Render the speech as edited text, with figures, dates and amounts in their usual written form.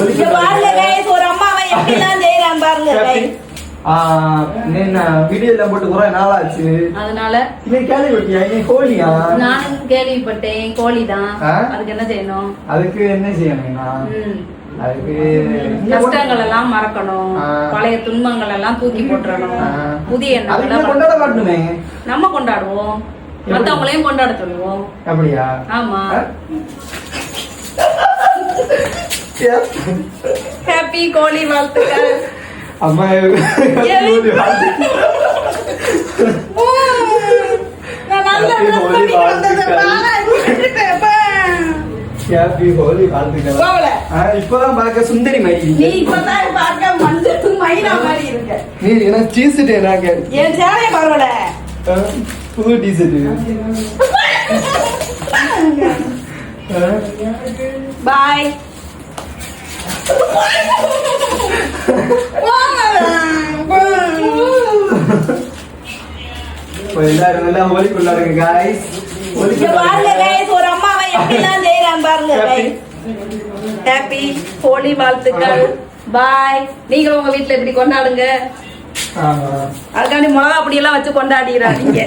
பாருங்க गाइस ஒரு அம்மாவை எப்படிலாம் செய்றான் பாருங்க गाइस வீடியோல போட்டு குறை நாளாச்சு அதனால இன்னைக்கு கேள்விப்பட்டியா இன்னைக்கு கோழியா நானும் கேள்விப்பட்டேன் கோழிதான் அதுக்கு என்ன செய்யணும் அதுக்கு என்ன செய்யணும்னா அதுக்கு கஷ்டங்கள் எல்லாம் மறக்கணும் பழைய துன்பங்கள் எல்லாம் தூக்கி போட்டுறணும் புதிய எண்ணங்களை கொண்டாட மாட்டோமே நம்ம கொண்டாடுவோம் மத்தவங்களையும் கொண்டாட சொல்லுவோம் அப்படியா ஆமா ஹாப்பி கோழி வாழ்த்துக்கள் அம்மா ஹாப்பி ஹோலி வாழ்த்துக்கள் இப்பதான் பார்க்க சுந்தரி மாதிரி நீ இப்பதான் பார்க்க மஞ்சள் மைனா மாதிரி இருக்க நீ என்ன டீசர்ட் நாங்க என் சேலைய பரவல புது டீசர்ட் பாய் எல்லாரும் நல்லா ஹோலி கொண்டாடுங்க காய்ஸ் பாருங்க गाइस ஒரு அம்மாவை எப்படிலாம் செய்றான் பாருங்க गाइस ஹாப்பி ஹோலி வாழ்த்துக்கள் பாய் நீங்க உங்க வீட்ல எப்படி கொண்டாடுங்க ஆமா அதுக்காண்டி மிளகா அப்படி எல்லாம் வச்சு கொண்டாடிறாதீங்க